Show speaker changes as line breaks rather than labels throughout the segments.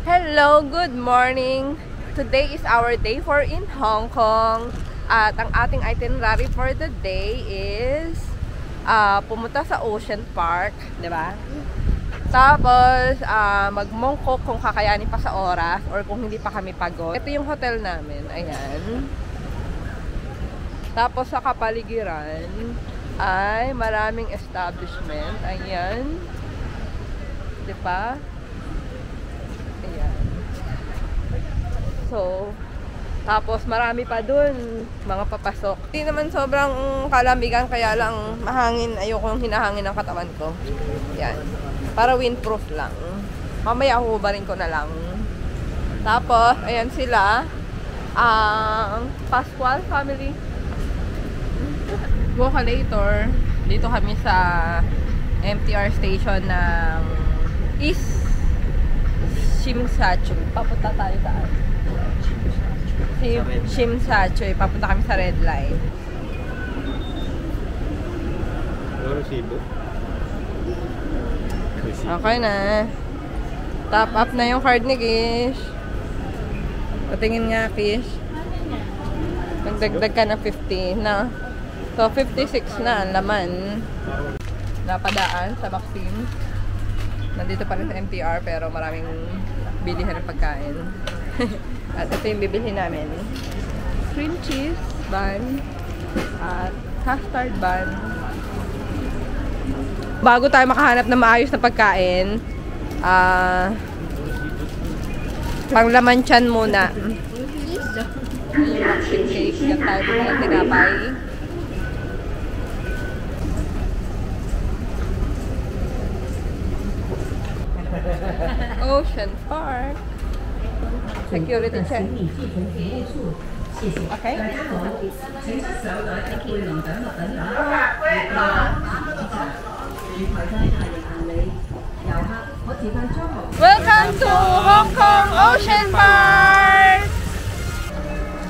Hello, good morning! Today is our day 4 in Hong Kong. At ang ating itinerary for the day is pumunta sa Ocean Park, di ba? Tapos magmongkok kung kakayanin pa sa oras or kung hindi pa kami pagod. Ito yung hotel namin, ayan. Tapos sa kapaligiran ay maraming establishment, ayan. Di ba? So, tapos marami pa dun mga papasok. Hindi naman sobrang kalambigan, kaya lang mahangin. Ayoko yung hinahangin ng katawan ko. Yan. Para windproof lang. Mamaya huhubarin ko na lang. Tapos, ayan sila. Ang Pascual family. Vocalator. Dito kami sa MTR station ng East Shimsachu. Papunta tayo saan? Shimsachu. Papunta kami sa Red Line. Okay na. Top up na yung card ni Kish. Patingin nga, Kish. Magdagdag ka na 50 na. So, 56 na ang laman. Napadaan sa Maxim. Nandito pa rin sa MTR pero maraming bilihan ng pagkain. At ito yung bibilhin namin. Cream cheese bun at custard bun. Bago tayo makahanap ng maayos na pagkain, panglaman tiyan muna. Yung Maxim cake. Yan tayo muna ng tinapay. Ocean Park. Security check. Okay. Welcome to Hong Kong Ocean Park.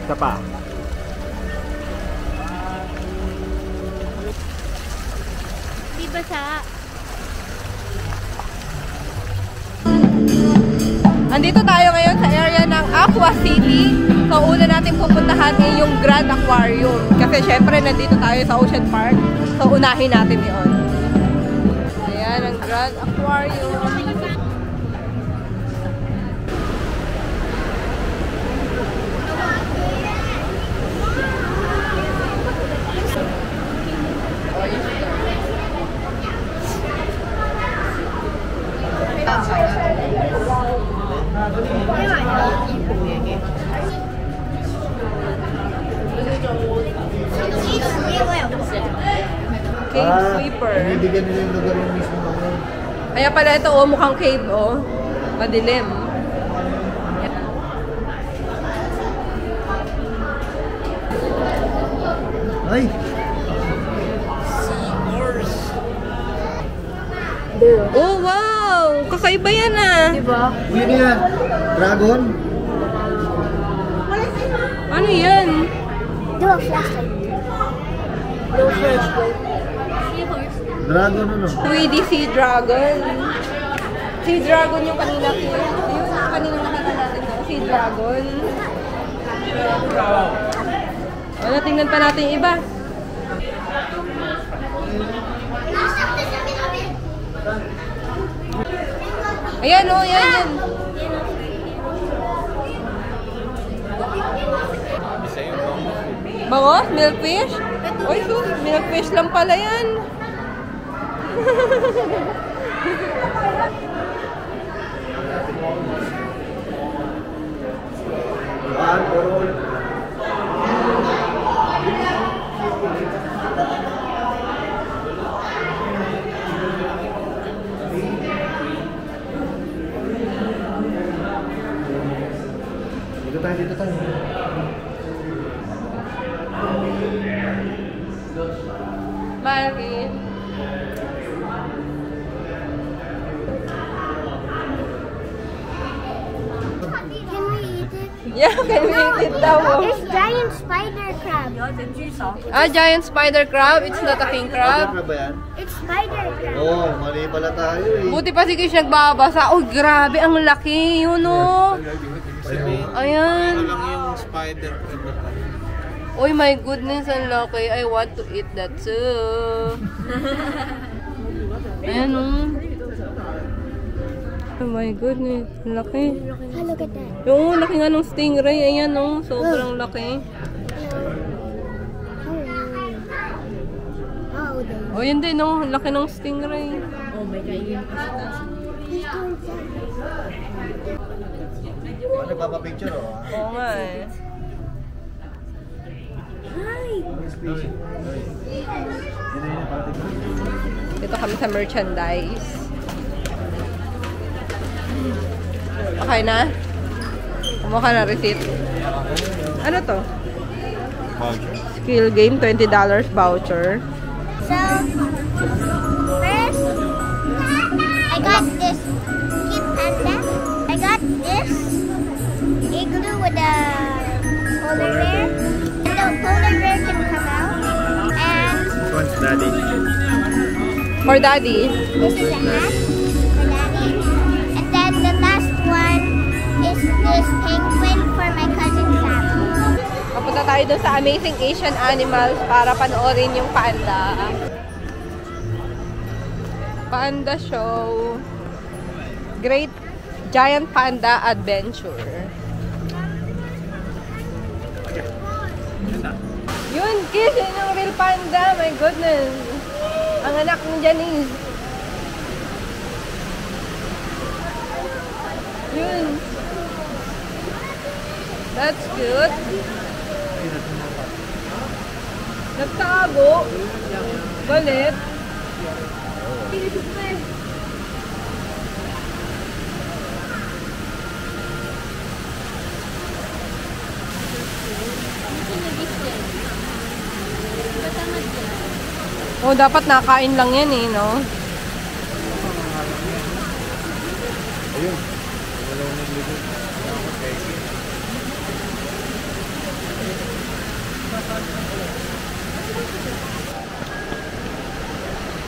Isa pa.
Di ba sa
Andito tayo ngayon sa area ng Aqua City. So, una natin pupuntahan ay yung Grand Aquarium. Kasi syempre, nandito tayo sa Ocean Park. So, unahin natin yun. Ayan, ang Grand Aquarium. Cave sweeper.
Binibigyan nila yung lugar yung mismo naman.
Kaya pala ito, oh, mukhang cave, oh. Madilim.
Ay!
Oh, wow! Kakaiba yan, ah.
diba?
Yun yan! Dragon!
Ano yan?
Do a flashlight. No flashlight.
Dragon ano?
3D Sea Dragon. Sea Dragon yung kanina. Yung kanina nakita natin, no? Sea Dragon. Wala, tingnan pa natin yung iba. Ayan o, yan. Bangos? Milkfish? Uy, sus, milkfish lang pala yan.
Dito tayo.
Mari.
Can we eat it?
Yeah, can we eat it daw?
It's giant spider crab.
Giant spider crab. It's not a king crab.
Ano ba yan?
It's spider crab.
Oo, mali pala tayo eh.
Buti pa si Kish nagbabasa. Oh, grabe, ang laki. Yun o. Ayan.
lang yung spider.
Oh my goodness, ang laki. I want to eat that too. Ayan o. Oh my goodness, ang laki.
Oh, look at that.
Yung laki nga ng stingray. Ayan o, sobrang laki.
Oh, there.
Oh, yun din o, laki ng stingray.
Ano, papapicture o?
Oo nga eh. Dito kami sa merchandise. Okay na? Kumuha ka na receipt. Ano to? Skill game, $20 voucher.
So, first, I got this kit panda. I got this igloo with a polar bear. The polar bear can come out. And
One's daddy.
For daddy.
this is a hat for daddy. And then the last one is this penguin for my cousin Sam.
Papunta tayo dun sa Amazing Asian Animals para panoorin yung panda. Panda Show. Great Giant Panda Adventure. Yun, Kiss, yun yung real panda. My goodness. Ang anak ng Janice. Yun. That's good. Nagtago. Galit. Oh, dapat nakain lang yan eh, no?
Ayun.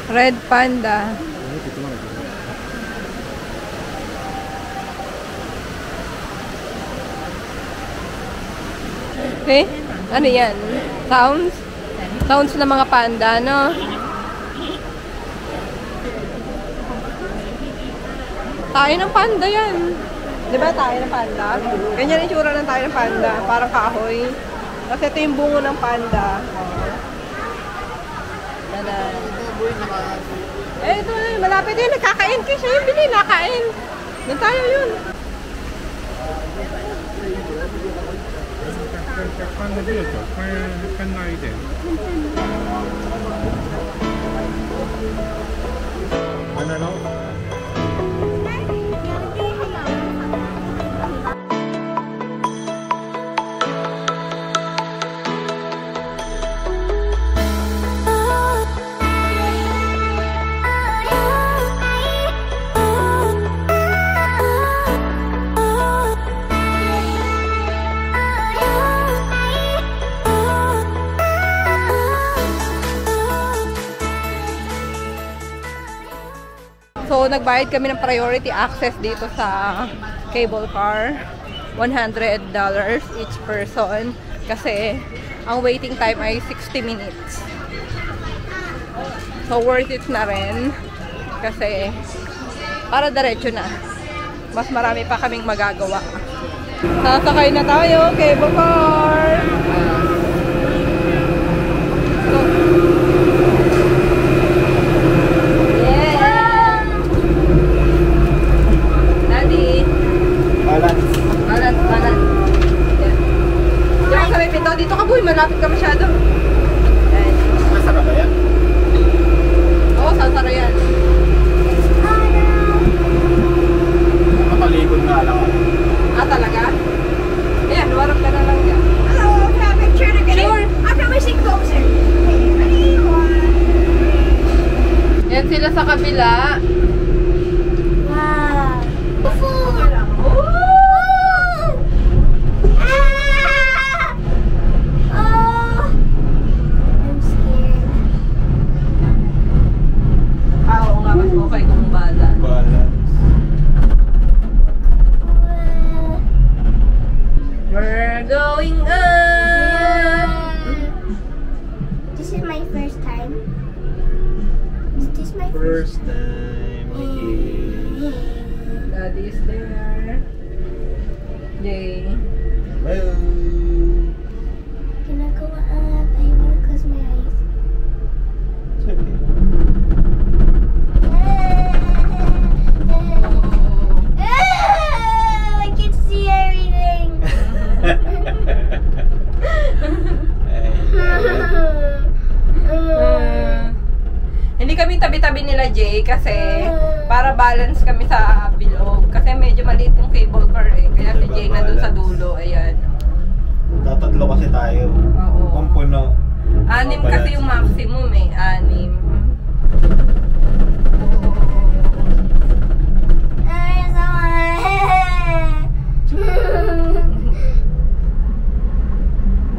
Red panda. Okay? Ano yan? Sounds? Sounds ng mga panda, no? Tayo ng panda yan. Di ba tayo ng panda? Ganyan yung tsura ng tayo ng panda. Parang kahoy. Kasi ito yung bungo ng panda. Dadan. Eh, ito na. Malapit yun. Nagkakain kayo siya. Yung bili, nakain. Doon tayo yun.
Ano, no?
So, nagbayad kami ng priority access dito sa cable car. $100 each person. Kasi, ang waiting time ay 60 minutes. So, worth it na rin. Kasi, para diretso na. mas marami pa kaming magagawa. Sasakay na tayo, cable car! Go! Yeah! Daddy!
Balance.
Balance, balance. Yeah. Diyan ka sa may pinto. Dito ka, boy. Malapit ka masyado. Yan.
Masarap ba yan?
Oo, sasara yan.
Makalikod nga lang.
Ah, talaga? Ayan, warap ka na lang yan.
Hello, can I have a picture together?
Sure.
How can we sit closer? Okay, ready?
Yan sila sa kabila.
Wow.
Okay lang.
Oh! Ah! Oh! I'm scared.
Ah, oo nga, mas okay kung bala.
Balance.
We're going up!
This is my first time. Is this my
First time here.
Daddy is there. Yay.
Hello.
Can I go up? I want to close my eyes.
It's okay.
I can see everything.
Hindi kami tabi-tabi nila Jay kasi para balance kami sa bilog. Kasi medyo maliit yung cable car eh. Kaya si Jay na dun sa dulo. Ayan.
Tatatlo kasi tayo.
Oo.
Kung puno.
6 kasi yung maximum eh. 6.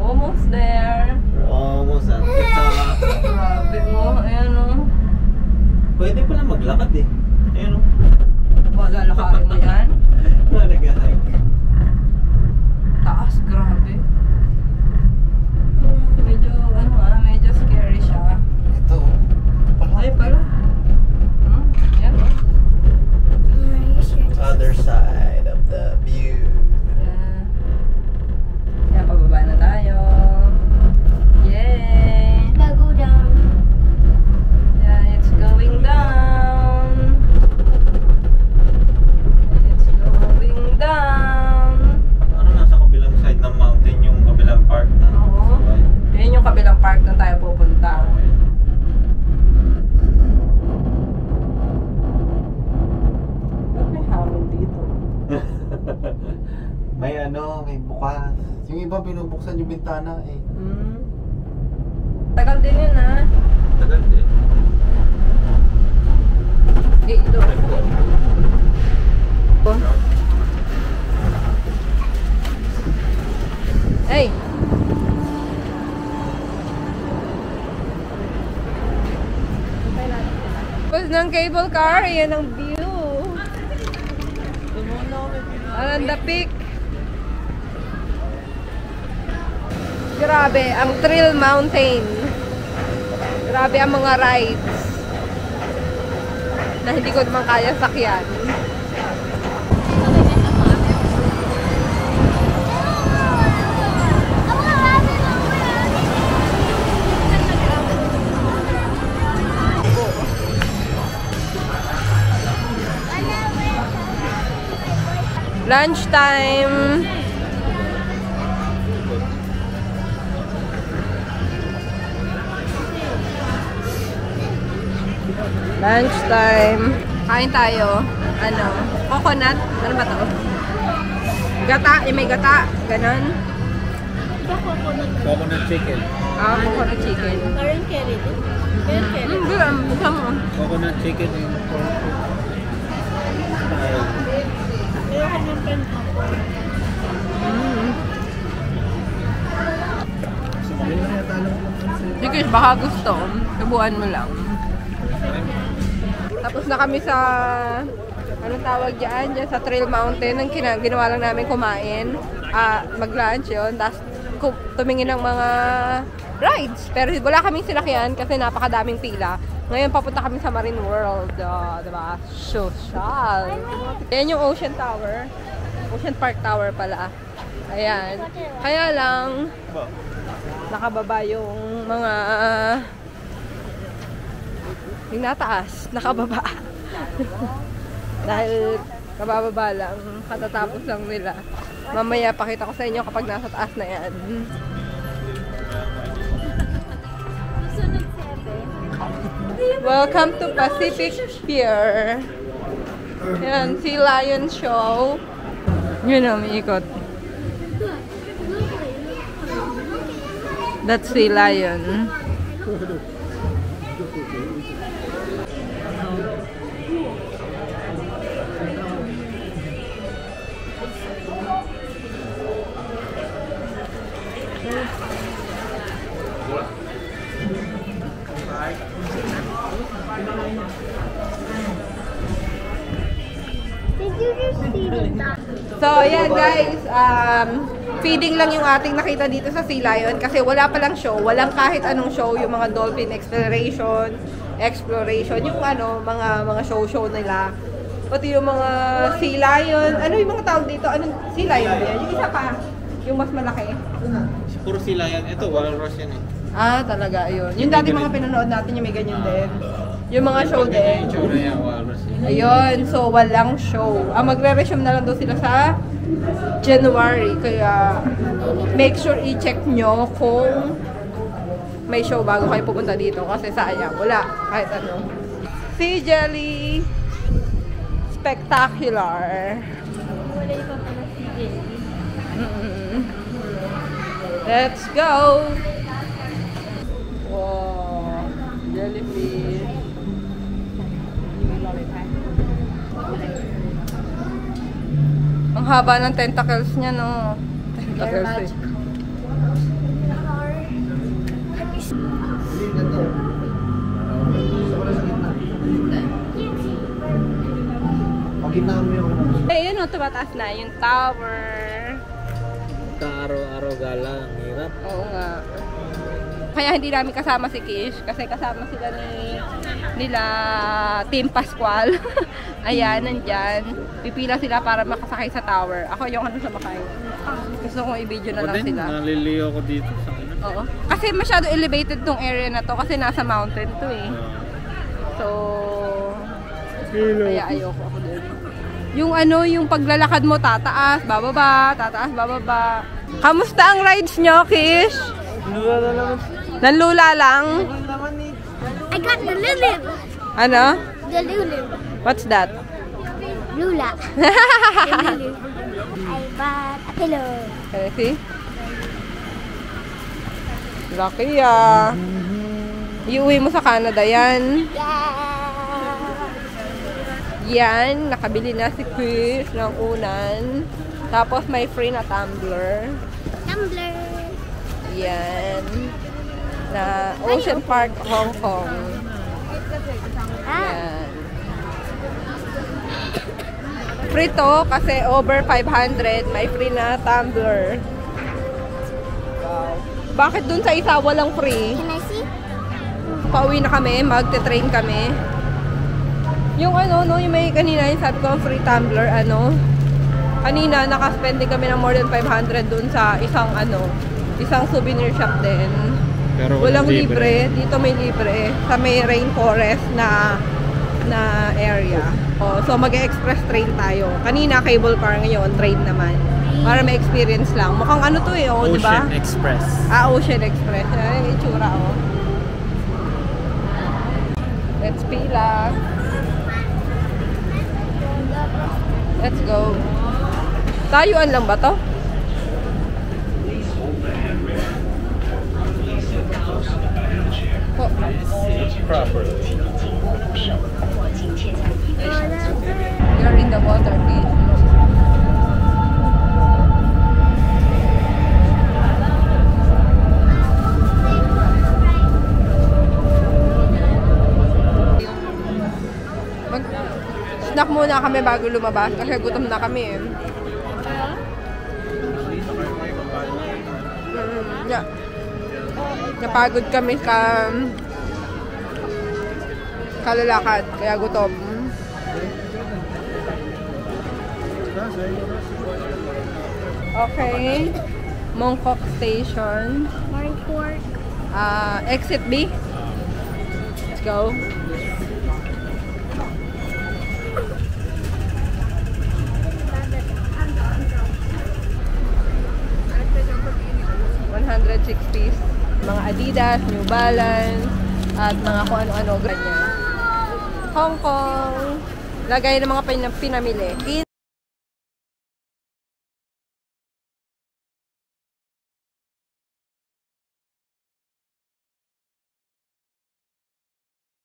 Almost there.
We're almost at the top.
Grabe mo. Ayan o.
Pwede pala maglakad eh. Ayun o.
Wala lakarin mo yan.
Nag-hike.
Taas. Grabe. Medyo medyo scary siya.
Ito o.
Ay pala. Yan o.
Other side of the view.
Yan. Yan, pababa na tayo. Yay!
Go down.
Yeah, it's going down. It's going down.
Ano nasa kabilang side ng mountain yung kabilang park na?
Oo. Yan yung kabilang park na tayo pupunta. Ba't may hamon dito?
May bukas. Yung iba binubuksan yung bintana eh.
Tagal din yun ha.
Tagal din.
Ito. Hey! Tapos ng cable car, yan ang view. Anong the peak. Grabe, ang Thrill Mountain. Grabe ang mga rides na hindi ko naman kaya sakyan. Lunch time. Lunch time. Kain tayo. Ano? Coconut. Ano ba to? Gata. May gata. Ganon.
Coconut chicken.
Ah, coconut chicken.
Parang carrot. Parang carrot.
Buksan mo.
Coconut chicken yung style.
Ayoko ng pen ko.
Sige, baka gusto. Subuan mo lang. Tapos na kami sa anong tawag dyan sa Thrill Mountain. Ang ginawa lang namin kumain. Mag-lunch yun. Tapos tumingin ng mga rides. Pero wala kaming sinakyan kasi napakadaming pila. Ngayon papunta kami sa Marine World. Diba? Social. Ayan yung Ocean Tower. Ocean Park Tower pala. Ayan. Kaya lang, nakababa yung mga yung nataas. Nakababa. Dahil kabababa lang. Katatapos lang nila. Mamaya pakita ko sa inyo kapag nasa taas na yan. Welcome to Pacific Pier. Yan, Sea Lion Show. Yun o, may ikot. That's Sea Lion.
Did you just see the duck?
So, ayan guys, feeding lang yung ating nakita dito sa Sea Lion kasi wala palang show, walang kahit anong show, yung mga dolphin exploration, yung ano, mga show nila. Pati yung mga Sea Lion, ano yung mga tawag dito? Anong Sea Lion yan? Yung isa pa, yung mas malaki.
Puro sila yan. Ito, walrus yan eh.
Ah, talaga, yun. Yung dati mga pinanood natin, yung may ganyan din. Yung mga show din.
Itsura yan, walrus yan.
Ayun, so walang show. Magre-resume na lang daw sila sa January. Kaya make sure i-check nyo kung may show bago kayo pupunta dito. Kasi sayang, wala kahit ano. Sea Jelly Spectacular.
Wala iba pala si Jelly.
Let's go! Wow! Jellyfish. Ang haba ng tentacles niya, no? Tentacles eh.
Pagkita mo yung...
Eh, yun o, tumataas na yung tower.
Araw-araw gala, ang hirap.
Oo nga. Kaya hindi namin kasama si Kish kasi kasama sila nila Team Pascual. Ayan, nandyan. Pipila sila para makasakay sa tower. Ako yung ano sa makay. Gusto kong i-video na lang sila.
Naliliyo ako dito sa ano.
Oo. Kasi masyado elevated tong area na to kasi nasa mountain to eh. So, kaya ayoko ako dun. Yung ano, yung paglalakad mo tataas, bababa, tataas, bababa. Kamusta ang rides nyo, Kish? Nanlula lang?
I got the lulib.
Ano?
The lulib.
What's that?
Lula. The lulib. I bought a pillow.
See? Lucky ah. Iuwi mo sa Canada yan. Yan, nakabili na si Chris ng unan. Tapos may free na tumbler.
Tumbler.
Yan. Na Ocean Park, Hong Kong. Yan. Free to kasi over 500. May free na tumbler. Wow. Bakit dun sa isa walang free?
Can I see?
Pauwi na kami, magte-train kami. Yung ano, no, yung may kanina yung sabi ko, free tumbler, ano. Kanina, nakaspend din kami ng more than 500 dun sa isang, ano, isang souvenir shop din.
Pero
walang libre. Dito may libre. Sa may rainforest na area. Oh, so, mag-express train tayo. Kanina, cable car, ngayon, train naman. Para may experience lang. Mukhang ano to eh, oh, di ba?
Ocean Express.
Ah, Ocean Express. Ayan yung itsura, oh. Let's pila. Let's go. Tayuan lang ba to? Oh. You're in the water, please. Snack muna kami bago lumabas kasi gutom na kami eh. Yeah. Napagod kami kalalakad, kaya gutom. Okay. Mongkok Station.
Mongkok.
Exit B. Let's go. $160. Mga Adidas, New Balance, at mga kung ano-ano ganyan. Hong Kong. Lagay ng mga pinamili.